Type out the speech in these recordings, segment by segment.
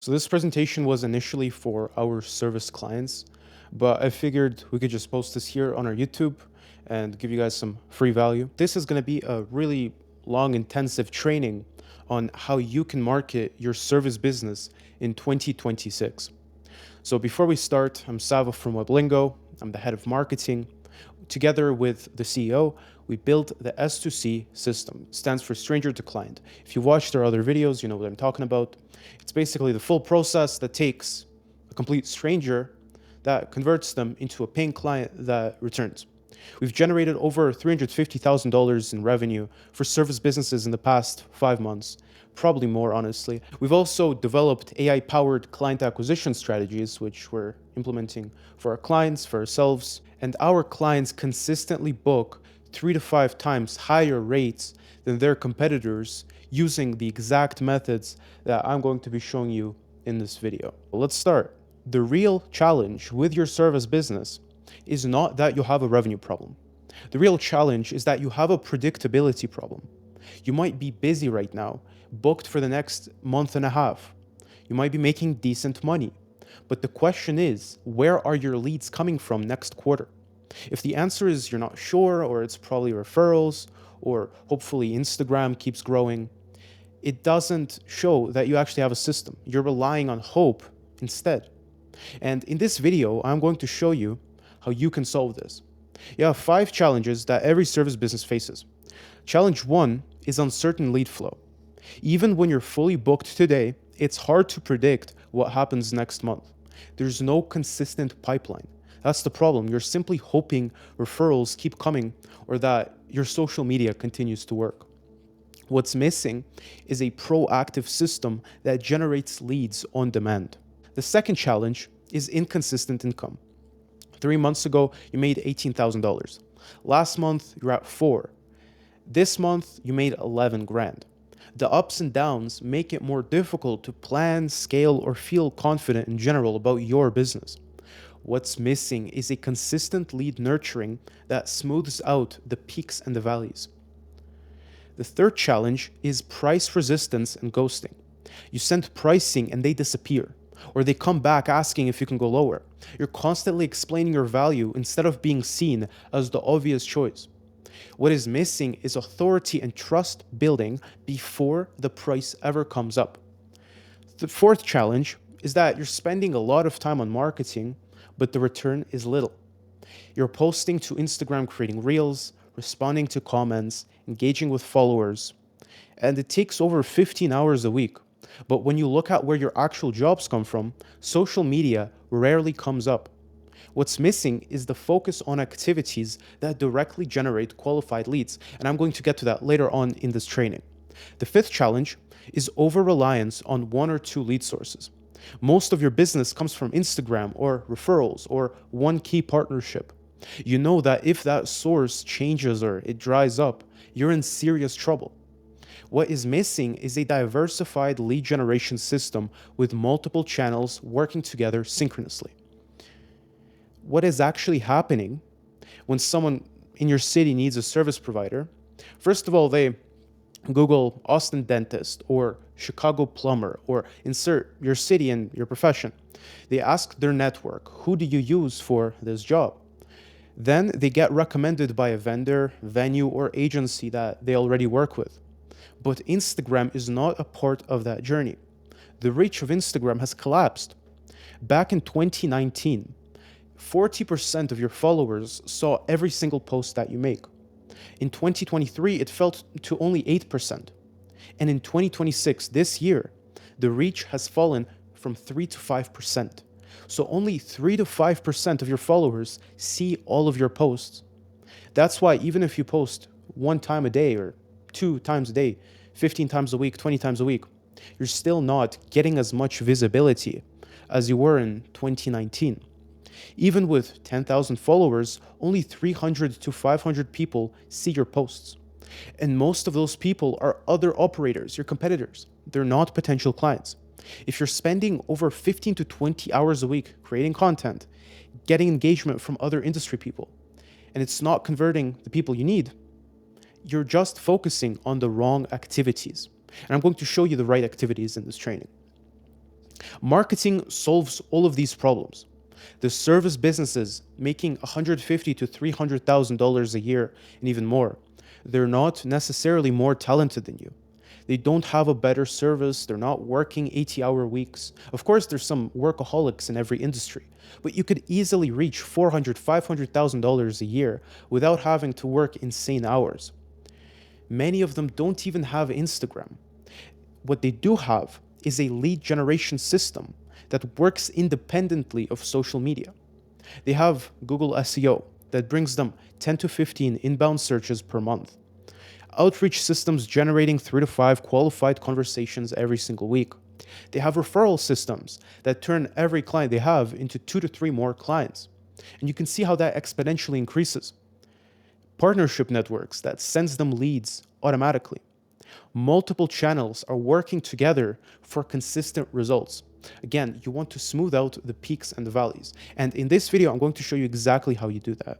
So this presentation was initially for our service clients, but I figured we could just post this here on our YouTube and give you guys some free value. This is going to be a really long, intensive training on how you can market your service business in 2026. So before we start, I'm Sava from Weblingo. I'm the head of marketing. Together with the CEO, we built the S2C system. It stands for stranger to client. If you watched our other videos, you know what I'm talking about. It's basically the full process that takes a complete stranger that converts them into a paying client that returns. We've generated over $350,000 in revenue for service businesses in the past 5 months, probably more honestly. We've also developed AI-powered client acquisition strategies, which we're implementing for our clients, for ourselves, and our clients consistently book 3 to 5 times higher rates than their competitors using the exact methods that I'm going to be showing you in this video. Let's start. The real challenge with your service business is not that you have a revenue problem. The real challenge is that you have a predictability problem. You might be busy right now, booked for the next month and a half. You might be making decent money. But the question is, where are your leads coming from next quarter? If the answer is you're not sure, or it's probably referrals, or hopefully Instagram keeps growing, it doesn't show that you actually have a system. You're relying on hope instead. And in this video, I'm going to show you how you can solve this. You have 5 challenges that every service business faces. Challenge 1 is uncertain lead flow. Even when you're fully booked today, it's hard to predict what happens next month. There's no consistent pipeline. That's the problem. You're simply hoping referrals keep coming or that your social media continues to work. What's missing is a proactive system that generates leads on demand. The second challenge is inconsistent income. 3 months ago, you made $18,000. Last month, you're at 4. This month, you made 11 grand. The ups and downs make it more difficult to plan, scale, or feel confident in general about your business. What's missing is a consistent lead nurturing that smooths out the peaks and the valleys. The third challenge is price resistance and ghosting. You send pricing and they disappear, or they come back asking if you can go lower. You're constantly explaining your value instead of being seen as the obvious choice. What is missing is authority and trust building before the price ever comes up. The fourth challenge is that you're spending a lot of time on marketing, but the return is little. You're posting to Instagram, creating reels, responding to comments, engaging with followers, and it takes over 15 hours a week. But when you look at where your actual jobs come from, social media rarely comes up. What's missing is the focus on activities that directly generate qualified leads, and I'm going to get to that later on in this training. The fifth challenge is over-reliance on 1 or 2 lead sources. Most of your business comes from Instagram or referrals or one key partnership. You know that if that source changes or it dries up, you're in serious trouble. What is missing is a diversified lead generation system with multiple channels working together synchronously. What is actually happening when someone in your city needs a service provider? First of all, they Google Austin dentist or Chicago plumber or insert your city and your profession. They ask their network, who do you use for this job? Then they get recommended by a vendor, venue, or agency that they already work with. But Instagram is not a part of that journey. The reach of Instagram has collapsed. Back in 2019, 40% of your followers saw every single post that you make. In 2023, it fell to only 8%. And in 2026, this year, the reach has fallen from 3 to 5%. So only 3 to 5% of your followers see all of your posts. That's why even if you post 1 time a day or 2 times a day, 15 times a week, 20 times a week, you're still not getting as much visibility as you were in 2019. Even with 10,000 followers, only 300 to 500 people see your posts. And most of those people are other operators, your competitors. They're not potential clients. If you're spending over 15 to 20 hours a week creating content, getting engagement from other industry people, and it's not converting the people you need, you're just focusing on the wrong activities. And I'm going to show you the right activities in this training. Marketing solves all of these problems. The service businesses making $150,000 to $300,000 a year and even more, they're not necessarily more talented than you. They don't have a better service. They're not working 80-hour weeks. Of course, there's some workaholics in every industry, but you could easily reach $400,000, $500,000 a year without having to work insane hours. Many of them don't even have Instagram. What they do have is a lead generation system that works independently of social media. They have Google SEO that brings them 10 to 15 inbound searches per month. Outreach systems generating 3 to 5 qualified conversations every single week. They have referral systems that turn every client they have into 2 to 3 more clients. And you can see how that exponentially increases. Partnership networks that sends them leads automatically. Multiple channels are working together for consistent results. Again, you want to smooth out the peaks and the valleys. And in this video, I'm going to show you exactly how you do that.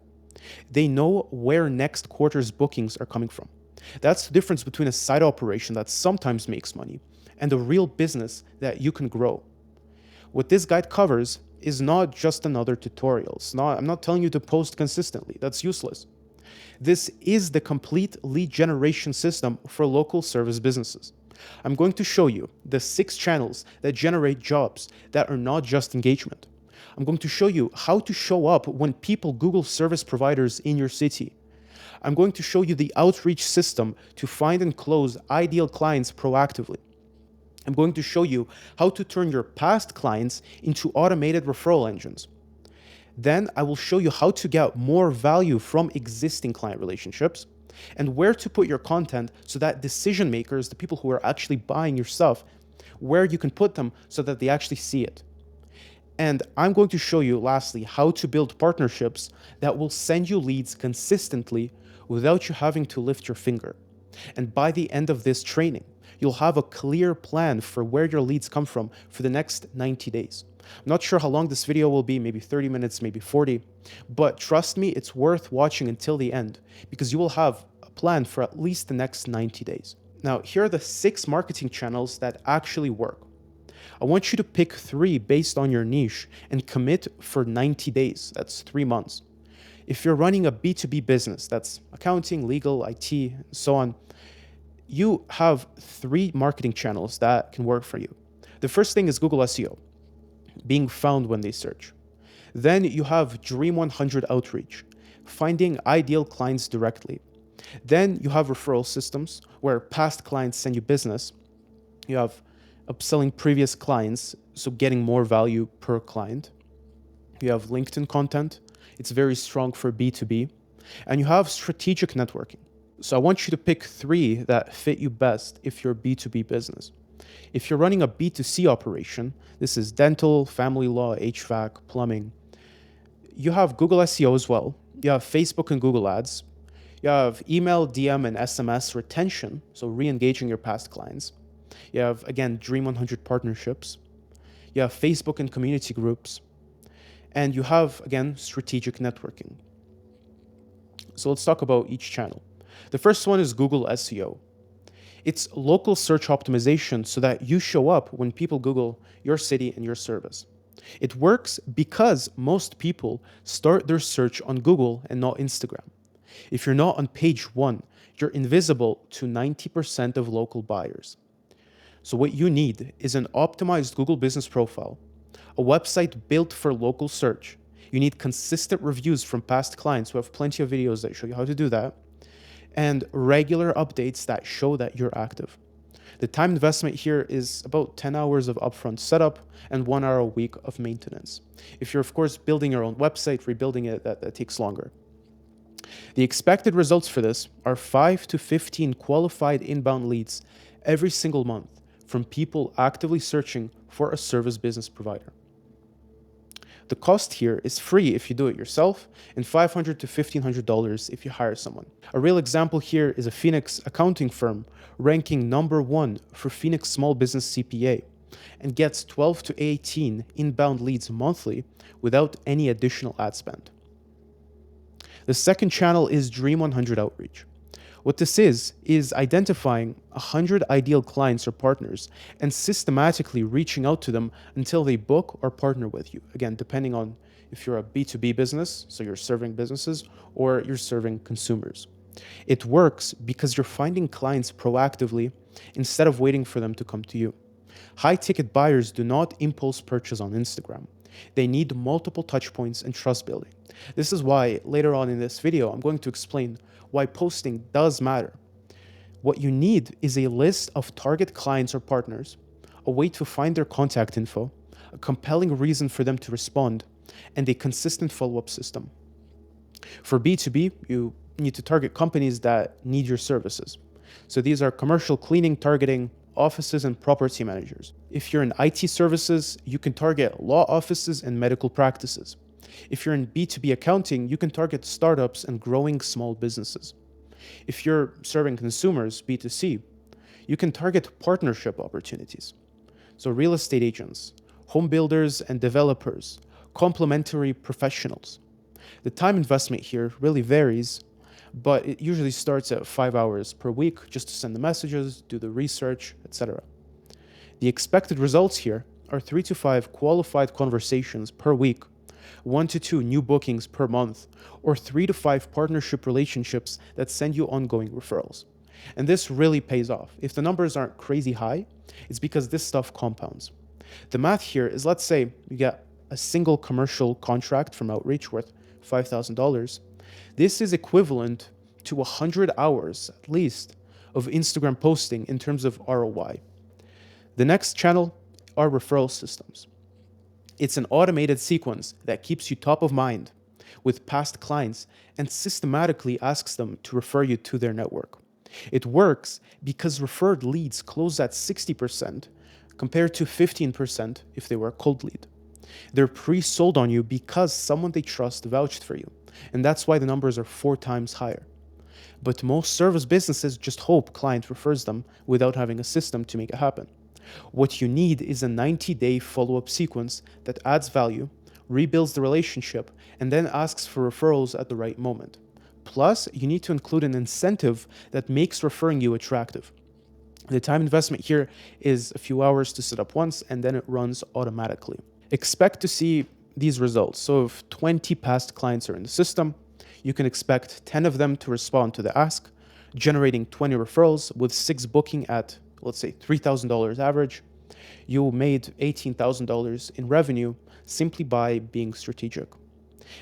They know where next quarter's bookings are coming from. That's the difference between a side operation that sometimes makes money and a real business that you can grow. What this guide covers is not just another tutorial. I'm not telling you to post consistently. That's useless. This is the complete lead generation system for local service businesses. I'm going to show you the 6 channels that generate jobs that are not just engagement. I'm going to show you how to show up when people Google service providers in your city. I'm going to show you the outreach system to find and close ideal clients proactively. I'm going to show you how to turn your past clients into automated referral engines. Then I will show you how to get more value from existing client relationships and where to put your content so that decision makers, the people who are actually buying your stuff, where you can put them so that they actually see it. And I'm going to show you, lastly, how to build partnerships that will send you leads consistently without you having to lift your finger. And by the end of this training, you'll have a clear plan for where your leads come from for the next 90 days. I'm not sure how long this video will be, maybe 30 minutes, maybe 40, but trust me, it's worth watching until the end because you will have a plan for at least the next 90 days. Now, here are the 6 marketing channels that actually work. I want you to pick 3 based on your niche and commit for 90 days. That's 3 months. If you're running a B2B business, that's accounting, legal, IT, and so on, you have 3 marketing channels that can work for you. The first thing is Google SEO, being found when they search. Then you have Dream 100 outreach, finding ideal clients directly. Then you have referral systems where past clients send you business. You have upselling previous clients, so getting more value per client. You have LinkedIn content. It's very strong for B2B. And you have strategic networking. So I want you to pick 3 that fit you best if you're a B2B business. If you're running a B2C operation, this is dental, family law, HVAC, plumbing. You have Google SEO as well. You have Facebook and Google ads. You have email, DM, and SMS retention, so re-engaging your past clients. You have, again, Dream 100 partnerships. You have Facebook and community groups. And you have, again, strategic networking. So let's talk about each channel. The first one is Google SEO. It's local search optimization so that you show up when people Google your city and your service. It works because most people start their search on Google and not Instagram. If you're not on page 1, you're invisible to 90% of local buyers. So what you need is an optimized Google business profile, a website built for local search. You need consistent reviews from past clients who have plenty of videos that show you how to do that, and regular updates that show that you're active. The time investment here is about 10 hours of upfront setup and 1 hour a week of maintenance. If you're, of course, building your own website, rebuilding it, that takes longer. The expected results for this are 5 to 15 qualified inbound leads every single month from people actively searching for a service business provider. The cost here is free if you do it yourself and $500 to $1,500 if you hire someone. A real example here is a Phoenix accounting firm ranking number 1 for Phoenix Small Business CPA and gets 12 to 18 inbound leads monthly without any additional ad spend. The second channel is Dream 100 Outreach. What this is identifying 100 ideal clients or partners and systematically reaching out to them until they book or partner with you. Again, depending on if you're a B2B business, so you're serving businesses, or you're serving consumers. It works because you're finding clients proactively instead of waiting for them to come to you. High ticket buyers do not impulse purchase on Instagram. They need multiple touch points and trust building. This is why later on in this video, I'm going to explain why posting does matter. What you need is a list of target clients or partners, a way to find their contact info, a compelling reason for them to respond, and a consistent follow-up system. For B2B, you need to target companies that need your services. So these are commercial cleaning targeting offices and property managers. If you're in IT services, you can target law offices and medical practices. If you're in B2B accounting, you can target startups and growing small businesses. If you're serving consumers, B2C, you can target partnership opportunities. So real estate agents, home builders and developers, complementary professionals. The time investment here really varies, but it usually starts at 5 hours per week just to send the messages, do the research, etc. The expected results here are 3 to 5 qualified conversations per week, 1 to 2 new bookings per month, or 3 to 5 partnership relationships that send you ongoing referrals. And this really pays off. If the numbers aren't crazy high, it's because this stuff compounds. The math here is, let's say you get a single commercial contract from outreach worth $5,000. This is equivalent to 100 hours at least of Instagram posting in terms of ROI. The next channel are referral systems. It's an automated sequence that keeps you top of mind with past clients and systematically asks them to refer you to their network. It works because referred leads close at 60% compared to 15% if they were a cold lead. They're pre-sold on you because someone they trust vouched for you, and that's why the numbers are 4 times higher. But most service businesses just hope client refers them without having a system to make it happen. What you need is a 90-day follow-up sequence that adds value, rebuilds the relationship, and then asks for referrals at the right moment. Plus, you need to include an incentive that makes referring you attractive. The time investment here is a few hours to set up once, and then it runs automatically. Expect to see these results. So if 20 past clients are in the system, you can expect 10 of them to respond to the ask, generating 20 referrals with 6 booking at, let's say, $3,000 average. You made $18,000 in revenue simply by being strategic.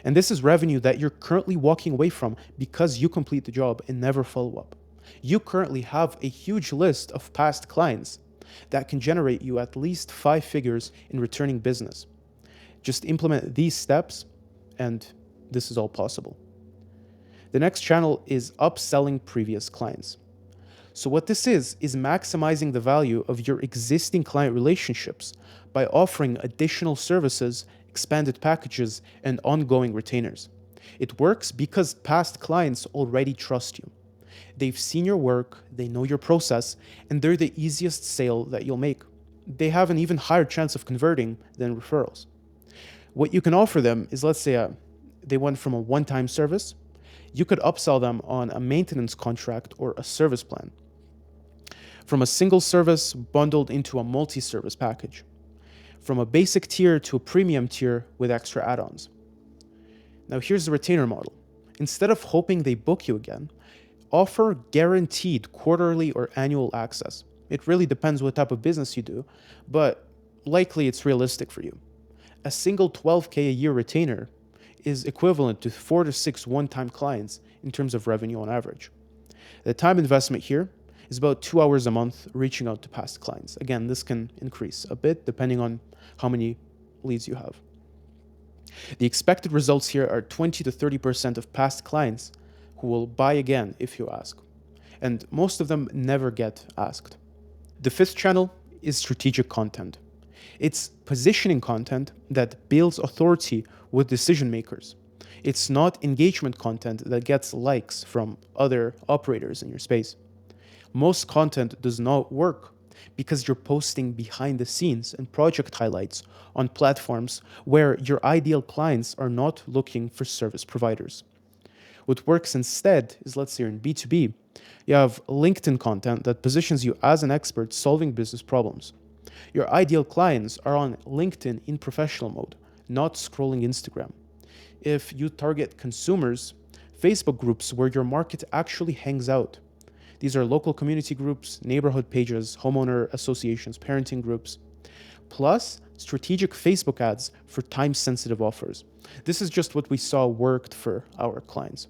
And this is revenue that you're currently walking away from because you complete the job and never follow up. You currently have a huge list of past clients that can generate you at least 5 figures in returning business. Just implement these steps, and this is all possible. The next channel is upselling previous clients. So what this is maximizing the value of your existing client relationships by offering additional services, expanded packages, and ongoing retainers. It works because past clients already trust you. They've seen your work, they know your process, and they're the easiest sale that you'll make. They have an even higher chance of converting than referrals. What you can offer them is, let's say they went from a one-time service, you could upsell them on a maintenance contract or a service plan. From a single service bundled into a multi-service package. From a basic tier to a premium tier with extra add-ons. Now here's the retainer model. Instead of hoping they book you again, offer guaranteed quarterly or annual access. It really depends what type of business you do, but likely it's realistic for you. A single $12K a year retainer is equivalent to 4 to 6 one-time clients in terms of revenue on average. The time investment here is about 2 hours a month reaching out to past clients. Again, this can increase a bit depending on how many leads you have. The expected results here are 20 to 30% of past clients who will buy again if you ask. And most of them never get asked. The 5th channel is strategic content. It's positioning content that builds authority with decision makers. It's not engagement content that gets likes from other operators in your space. Most content does not work because you're posting behind the scenes and project highlights on platforms where your ideal clients are not looking for service providers. What works instead is, let's say you're in B2B, you have LinkedIn content that positions you as an expert solving business problems. Your ideal clients are on LinkedIn in professional mode, not scrolling Instagram. If you target consumers, Facebook groups where your market actually hangs out. These are local community groups, neighborhood pages, homeowner associations, parenting groups, plus strategic Facebook ads for time sensitive offers. This is just what we saw worked for our clients.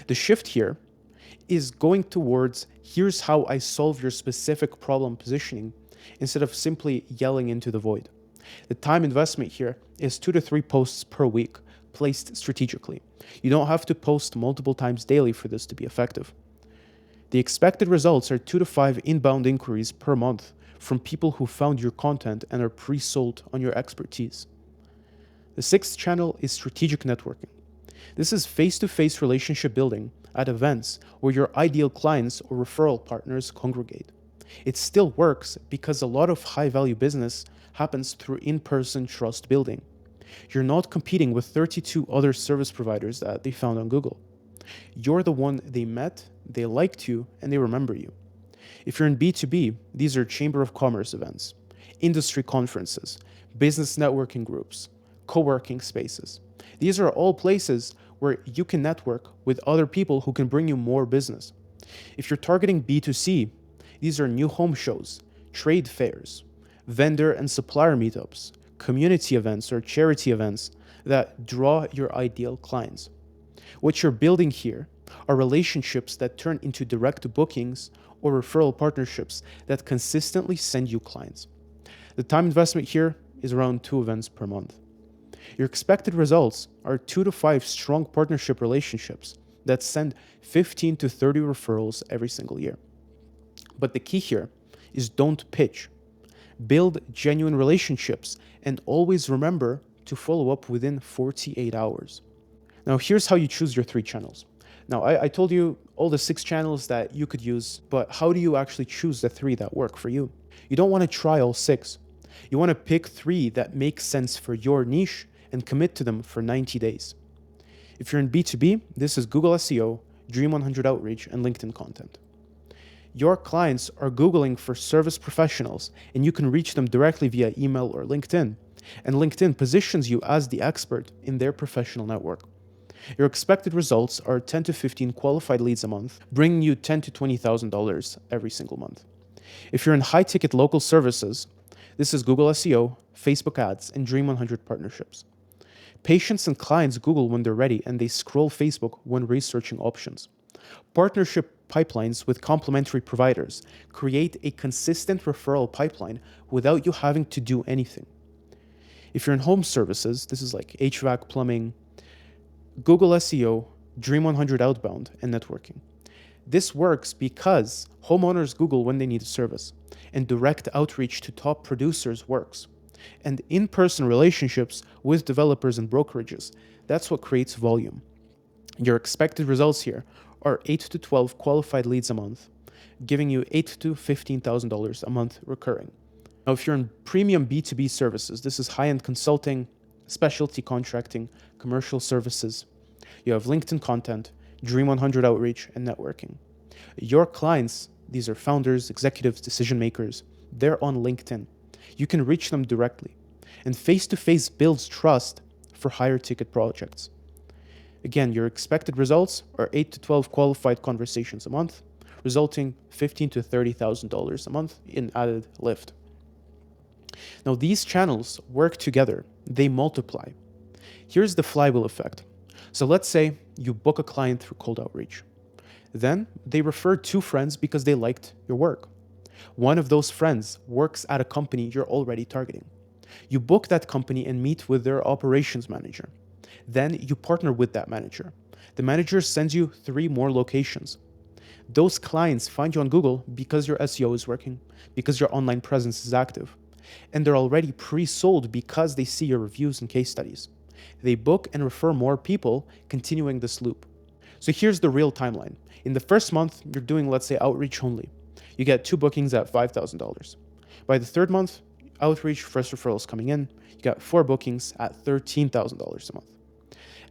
The shift here is going towards here's how I solve your specific problem positioning instead of simply yelling into the void. The time investment here is 2 to 3 posts per week placed strategically. You don't have to post multiple times daily for this to be effective. The expected results are 2 to 5 inbound inquiries per month from people who found your content and are pre-sold on your expertise. The sixth channel is strategic networking. This is face-to-face relationship building at events where your ideal clients or referral partners congregate. It still works because a lot of high-value business happens through in-person trust building. You're not competing with 32 other service providers that they found on Google. You're the one they met, they liked you, and they remember you. If you're in B2B, these are Chamber of Commerce events, industry conferences, business networking groups, co-working spaces. These are all places where you can network with other people who can bring you more business. If you're targeting B2C, these are new home shows, trade fairs, vendor and supplier meetups, community events or charity events that draw your ideal clients. What you're building here are relationships that turn into direct bookings or referral partnerships that consistently send you clients. The time investment here is around 2 events per month. Your expected results are 2 to 5 strong partnership relationships that send 15 to 30 referrals every single year. But the key here is don't pitch. Build genuine relationships and always remember to follow up within 48 hours. Now, here's how you choose your 3 channels. Now, I told you all the 6 channels that you could use, but how do you actually choose the 3 that work for you? You don't want to try all 6. You want to pick 3 that make sense for your niche and commit to them for 90 days. If you're in B2B, this is Google SEO, Dream 100 Outreach, and LinkedIn content. Your clients are Googling for service professionals, and you can reach them directly via email or LinkedIn. And LinkedIn positions you as the expert in their professional network. Your expected results are 10 to 15 qualified leads a month, bringing you $10,000 to $20,000 every single month. If you're in high-ticket local services, this is Google SEO, Facebook ads, and Dream 100 partnerships. Patients and clients Google when they're ready, and they scroll Facebook when researching options. Partnership pipelines with complementary providers create a consistent referral pipeline without you having to do anything. If you're in home services, this is like HVAC, plumbing, Google SEO, Dream 100 outbound, and networking. This works because homeowners Google when they need a service, and direct outreach to top producers works. And in-person relationships with developers and brokerages, that's what creates volume. Your expected results here are 8 to 12 qualified leads a month, giving you $8,000 to $15,000 a month recurring. Now, if you're in premium B2B services, this is high-end consulting, specialty contracting, commercial services. You have LinkedIn content, Dream 100 outreach, and networking. Your clients, these are founders, executives, decision makers, they're on LinkedIn. You can reach them directly. And face-to-face builds trust for higher ticket projects. Again, your expected results are 8 to 12 qualified conversations a month, resulting $15,000 to $30,000 a month in added lift. Now, these channels work together. They multiply. Here's the flywheel effect. So let's say you book a client through cold outreach. Then they refer 2 friends because they liked your work. One of those friends works at a company you're already targeting. You book that company and meet with their operations manager. Then you partner with that manager. The manager sends you 3 more locations. Those clients find you on Google because your SEO is working, because your online presence is active. And they're already pre-sold because they see your reviews and case studies. They book and refer more people, continuing this loop. So here's the real timeline. In the first month, you're doing, let's say, outreach only. You get 2 bookings at $5,000. By the 3rd month, outreach, first referrals coming in, you got 4 bookings at $13,000 a month.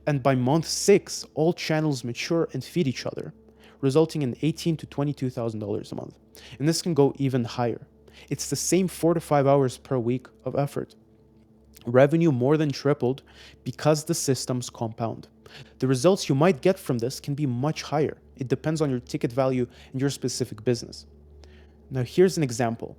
And by month 6, all channels mature and feed each other, resulting in $18,000 to $22,000 a month. And this can go even higher. It's the same 4 to 5 hours per week of effort. Revenue more than tripled because the systems compound. The results you might get from this can be much higher. It depends on your ticket value and your specific business. Now, here's an example.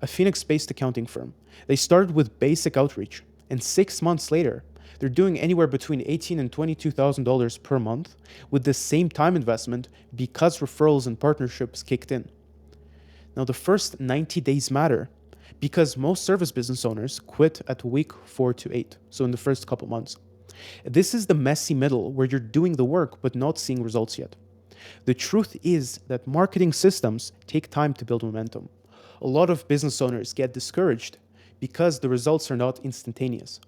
A Phoenix-based accounting firm. They started with basic outreach, and 6 months later, they're doing anywhere between $18,000 and $22,000 per month with the same time investment because referrals and partnerships kicked in. Now, the first 90 days matter because most service business owners quit at week 4 to 8, so in the first couple months. This is the messy middle where you're doing the work but not seeing results yet. The truth is that marketing systems take time to build momentum. A lot of business owners get discouraged because the results are not instantaneous.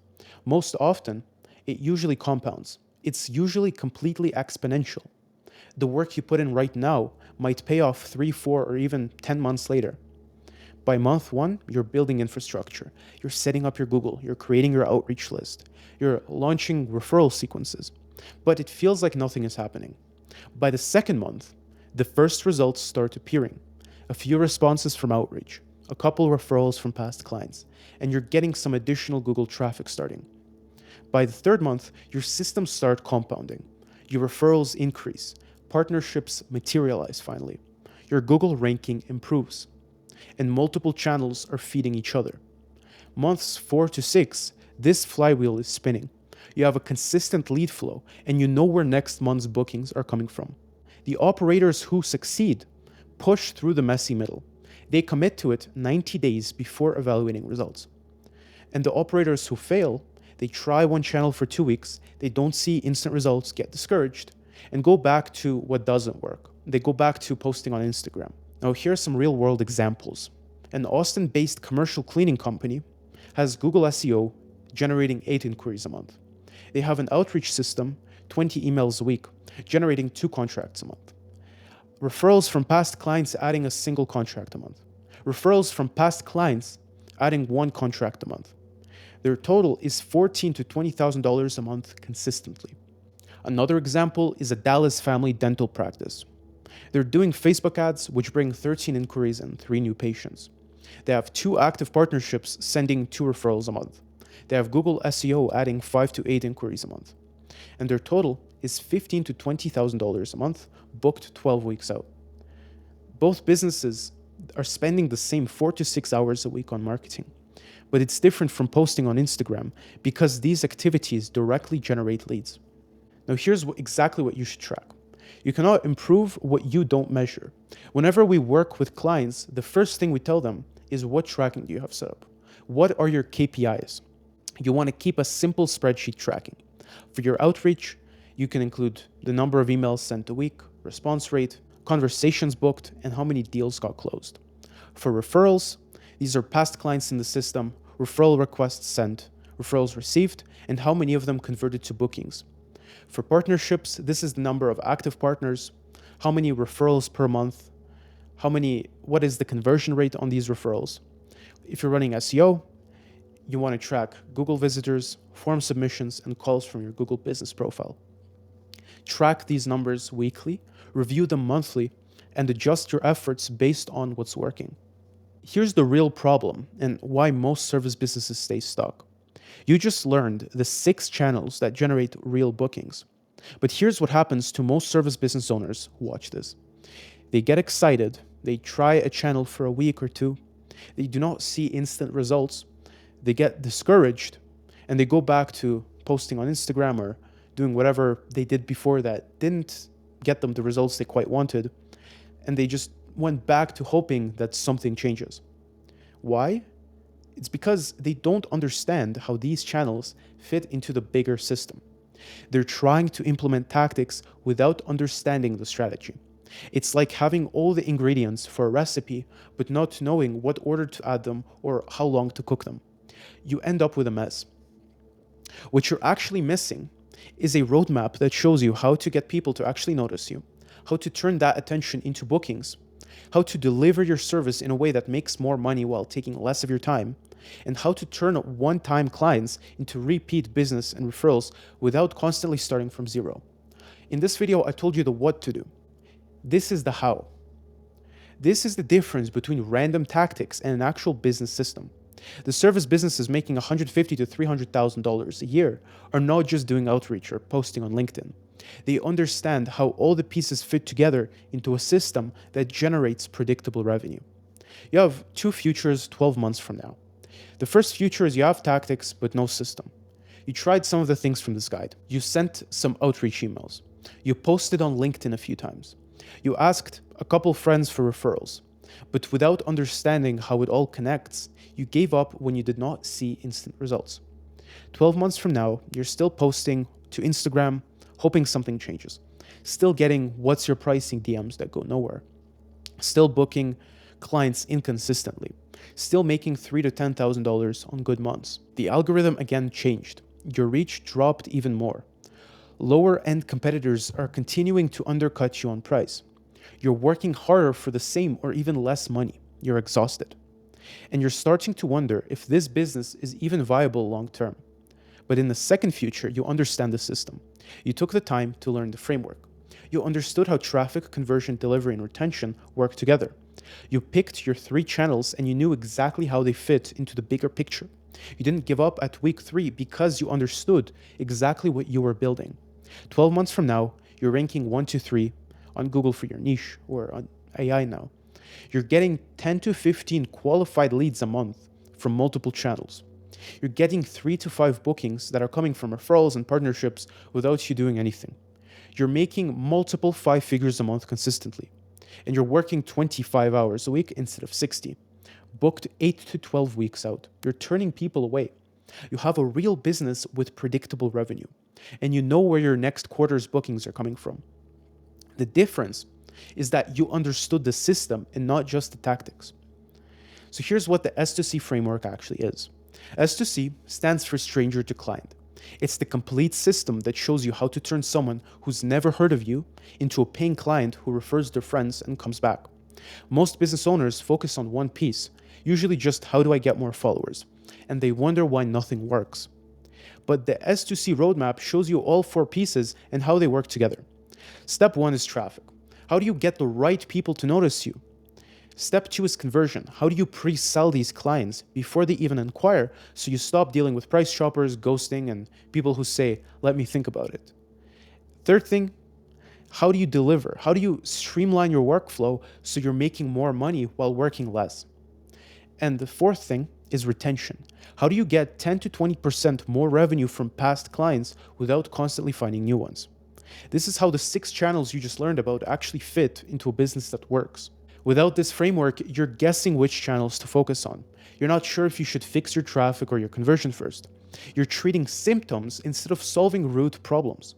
Most often, it usually compounds. It's usually completely exponential. The work you put in right now might pay off 3, 4, or even 10 months later. By month 1, you're building infrastructure. You're setting up your Google. You're creating your outreach list. You're launching referral sequences. But it feels like nothing is happening. By the second month, the first results start appearing. A few responses from outreach, a couple referrals from past clients, and you're getting some additional Google traffic starting. By the third month, your systems start compounding. Your referrals increase. Partnerships materialize finally. Your Google ranking improves. And multiple channels are feeding each other. Months 4 to 6, this flywheel is spinning. You have a consistent lead flow, and you know where next month's bookings are coming from. The operators who succeed push through the messy middle. They commit to it 90 days before evaluating results. And the operators who fail, they try one channel for 2 weeks, they don't see instant results, get discouraged, and go back to what doesn't work. They go back to posting on Instagram. Now, here are some real-world examples. An Austin-based commercial cleaning company has Google SEO generating 8 inquiries a month. They have an outreach system, 20 emails a week, generating 2 contracts a month. Referrals from past clients adding a single contract a month. Referrals from past clients adding 1 contract a month. Their total is $14,000 to $20,000 a month consistently. Another example is a Dallas family dental practice. They're doing Facebook ads, which bring 13 inquiries and 3 new patients. They have 2 active partnerships sending 2 referrals a month. They have Google SEO adding 5 to 8 inquiries a month. And their total is $15,000 to $20,000 a month, booked 12 weeks out. Both businesses are spending the same 4 to 6 hours a week on marketing. But it's different from posting on Instagram because these activities directly generate leads. Now, here's exactly what you should track. You cannot improve what you don't measure. Whenever we work with clients, the first thing we tell them is what tracking do you have set up? What are your KPIs? You want to keep a simple spreadsheet tracking. For your outreach, you can include the number of emails sent a week, response rate, conversations booked, and how many deals got closed. For referrals, these are past clients in the system, referral requests sent, referrals received, and how many of them converted to bookings. For partnerships, this is the number of active partners, how many referrals per month, what is the conversion rate on these referrals. If you're running SEO, you want to track Google visitors, form submissions, and calls from your Google business profile. Track these numbers weekly, review them monthly, and adjust your efforts based on what's working. Here's the real problem and why most service businesses stay stuck. You just learned the 6 channels that generate real bookings. But here's what happens to most service business owners who watch this. They get excited, they try a channel for a week or 2, they do not see instant results, they get discouraged, and they go back to posting on Instagram or doing whatever they did before that didn't get them the results they quite wanted, and they just went back to hoping that something changes. Why? It's because they don't understand how these channels fit into the bigger system. They're trying to implement tactics without understanding the strategy. It's like having all the ingredients for a recipe, but not knowing what order to add them or how long to cook them. You end up with a mess. What you're actually missing is a roadmap that shows you how to get people to actually notice you, how to turn that attention into bookings, how to deliver your service in a way that makes more money while taking less of your time, and how to turn one-time clients into repeat business and referrals without constantly starting from zero. In this video, I told you the what to do. This is the how. This is the difference between random tactics and an actual business system. The service businesses making $150,000 to $300,000 a year are not just doing outreach or posting on LinkedIn. They understand how all the pieces fit together into a system that generates predictable revenue. You have two futures 12 months from now. The first future is you have tactics but no system. You tried some of the things from this guide. You sent some outreach emails. You posted on LinkedIn a few times. You asked a couple friends for referrals. But without understanding how it all connects, you gave up when you did not see instant results. 12 months from now, you're still posting to Instagram, hoping something changes. Still getting what's your pricing DMs that go nowhere. Still booking clients inconsistently. Still making $3,000 to $10,000 on good months. The algorithm again changed. Your reach dropped even more. Lower end competitors are continuing to undercut you on price. You're working harder for the same or even less money. You're exhausted. And you're starting to wonder if this business is even viable long term. But in the second future, you understand the system. You took the time to learn the framework. You understood how traffic, conversion, delivery, and retention work together. You picked your 3 channels and you knew exactly how they fit into the bigger picture. You didn't give up at week 3 because you understood exactly what you were building. 12 months from now, you're ranking 1 to 3 on Google for your niche or on AI now. You're getting 10 to 15 qualified leads a month from multiple channels. You're getting 3 to 5 bookings that are coming from referrals and partnerships without you doing anything. You're making multiple 5 figures a month consistently. And you're working 25 hours a week instead of 60. Booked 8 to 12 weeks out. You're turning people away. You have a real business with predictable revenue. And you know where your next quarter's bookings are coming from. The difference is that you understood the system and not just the tactics. So here's what the S2C framework actually is. S2C stands for stranger to client. It's the complete system that shows you how to turn someone who's never heard of you into a paying client who refers their friends and comes back. Most business owners focus on one piece, usually just how do I get more followers, and they wonder why nothing works. But the S2C roadmap shows you all 4 pieces and how they work together. Step 1 is traffic. How do you get the right people to notice you? Step 2 is conversion. How do you pre-sell these clients before they even inquire so you stop dealing with price shoppers, ghosting, and people who say, let me think about it? Third thing, how do you deliver? How do you streamline your workflow so you're making more money while working less? And the fourth thing is retention. How do you get 10 to 20% more revenue from past clients without constantly finding new ones? This is how the 6 channels you just learned about actually fit into a business that works. Without this framework, you're guessing which channels to focus on. You're not sure if you should fix your traffic or your conversion first. You're treating symptoms instead of solving root problems.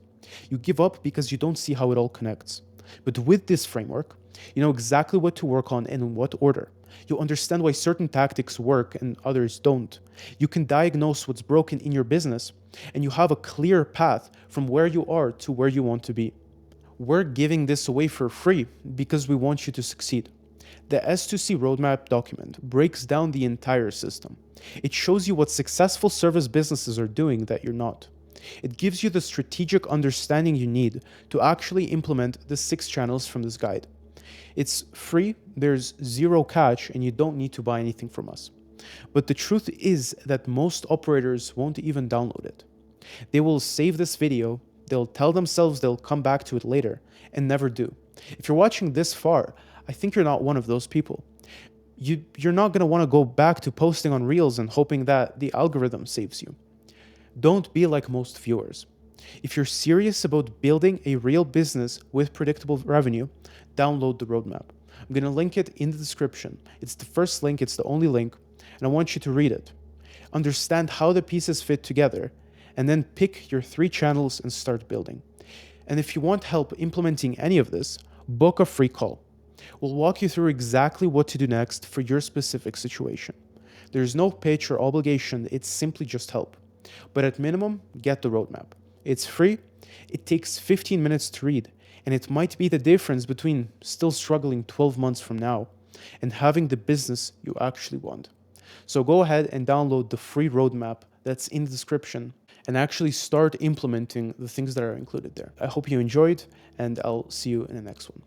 You give up because you don't see how it all connects. But with this framework, you know exactly what to work on and in what order. You understand why certain tactics work and others don't. You can diagnose what's broken in your business, and you have a clear path from where you are to where you want to be. We're giving this away for free because we want you to succeed. The S2C roadmap document breaks down the entire system. It shows you what successful service businesses are doing that you're not. It gives you the strategic understanding you need to actually implement the 6 channels from this guide. It's free, there's zero catch, and you don't need to buy anything from us. But the truth is that most operators won't even download it. They will save this video, they'll tell themselves they'll come back to it later, and never do. If you're watching this far, I think you're not one of those people. You're not going to want to go back to posting on Reels and hoping that the algorithm saves you. Don't be like most viewers. If you're serious about building a real business with predictable revenue, download the roadmap. I'm going to link it in the description. It's the first link, it's the only link, and I want you to read it. Understand how the pieces fit together, and then pick your 3 channels and start building. And if you want help implementing any of this, book a free call. We'll walk you through exactly what to do next for your specific situation. There's no pitch or obligation, it's simply just help. But at minimum, get the roadmap. It's free, it takes 15 minutes to read, and it might be the difference between still struggling 12 months from now and having the business you actually want. So go ahead and download the free roadmap that's in the description and actually start implementing the things that are included there. I hope you enjoyed, and I'll see you in the next one.